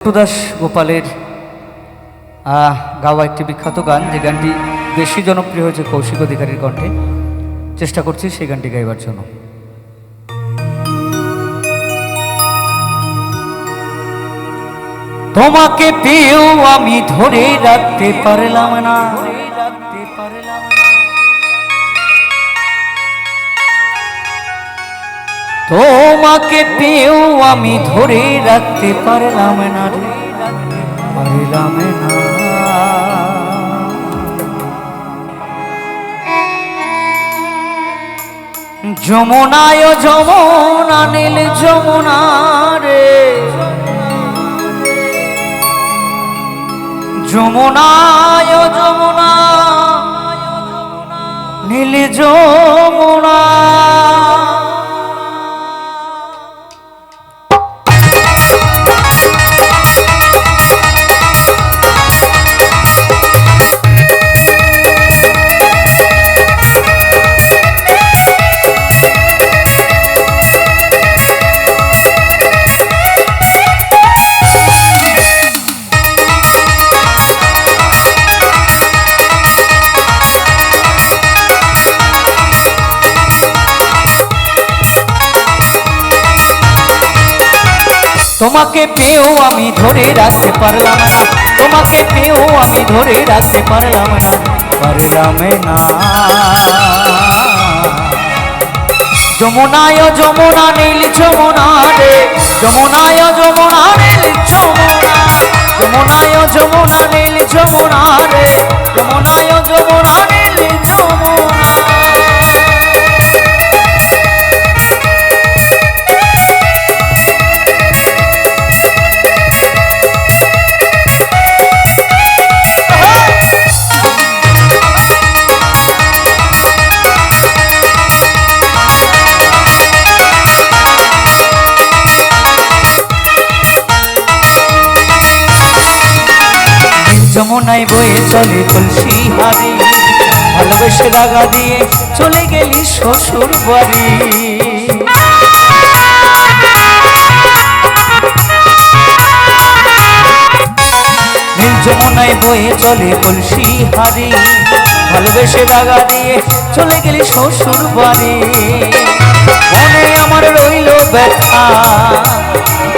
দাস গোপালের গাওয়া একটি বিখ্যাত গান, যে গানটি বেশি জনপ্রিয় হয়েছে কৌশিক অধিকারীর কণ্ঠে। চেষ্টা করছি সেই গানটি গাইবার জন্য। তোমাকে পেয়েও আমি ধরে রাখতে পারলাম না, তোমাকে পেয়েও আমি ধরে রাখতে পারলাম না, পারলাম না। যমুনায় যমুনা নীল যমুনা রে, যমুনায় যমুনা নীল যমুনা। তোমাকে পেয়েও আমি ধরে রাখতে পারলাম না, তোমাকে পেয়েও আমি ধরে রাখতে পারলাম না, পারলাম না। যমুনায় যমুনা নীল যমুনা রে, যমুনায় যমুনা নীল যমুনা, যমুনায় যমুনা নীল যমুনা রে, যমুনায় যমুনা নীল যমুনা। যমুনায় বয়ে চলে কলসি হারি, ভালোবেসে দাগা দিয়ে চলে গেলি শ্বশুর বাড়ি। নীল যমুনায় বয়ে চলে কলসি হারি, ভালোবেসে দাগা দিয়ে চলে গেলি শ্বশুর বাড়ি। মনে আমার রইল ব্যথা,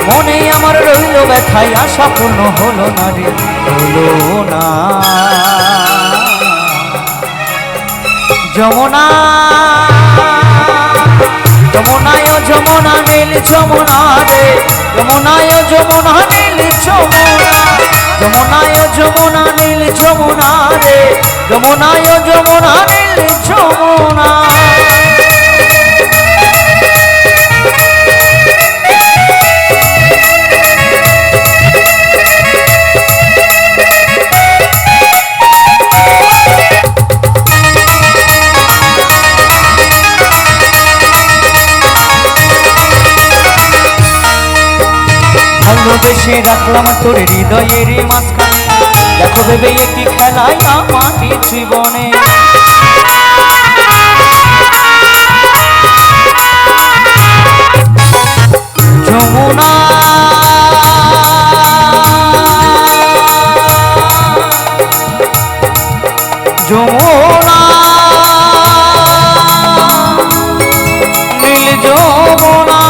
মনে আমার রইল ব্যথায়, আশা পূর্ণ হলো না রে, হলো না। যমুনা যমুনায় যমুনা নীল যমুনা রে, যমুনায় যমুনা নীল যমুনা, যমুনায় যমুনা নীল যমুনা রে, যমুনায় যমুনা নীল যমুনা। ভালোবেসে রাখলাম তোর হৃদয়ের মাঝখানে, দেখো ভেবে একটি খেলায় আমার জীবনে। যমুনা যমুনা নীল যমুনা,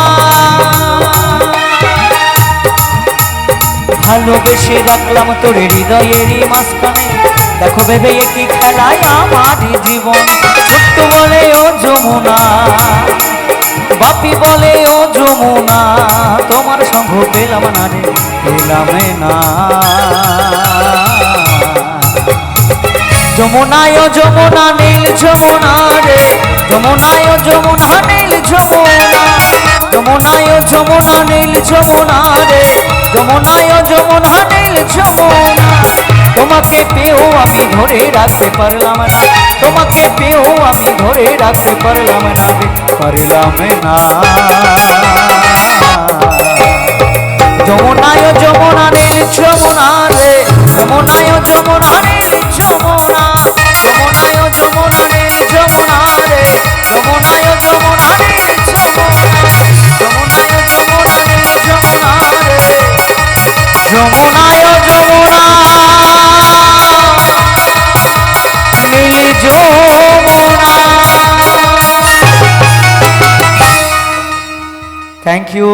ভালোবেসে রাখলাম তোর হৃদয়েরই মাঝখানে, দেখো ভেবে একই খেলায় আমার জীবন। ছোট্ট বলে ও যমুনা, বাপি বলে ও যমুনা, তোমার সঙ্গ পেলাম না রে, পেলাম না। যমুনায় যমুনা নীল যমুনা রে, যমুনায় যমুনা নীল যমুনা, যমুনায় যমুনা নীল যমুনা রে, যমুনায় যমুনা নীল যমুনা। তোমাকে পেয়েও আমি ধরে রাখতে পারলাম না, তোমাকে পেয়েও আমি ধরে রাখতে পারলাম না রে, পারলাম না। যমুনায় যমুনা নীল যমুনা রে, যমুনায় যমুনা নীল যমুনা, যমুনায় যমুনা নীল যমুনা রে, যমুনায় যমুনা নীল যমুনা, যমুনায় যমুনা নীল যমুনা রে। যমুনায় যমুনা নীল যমুনা। Thank you.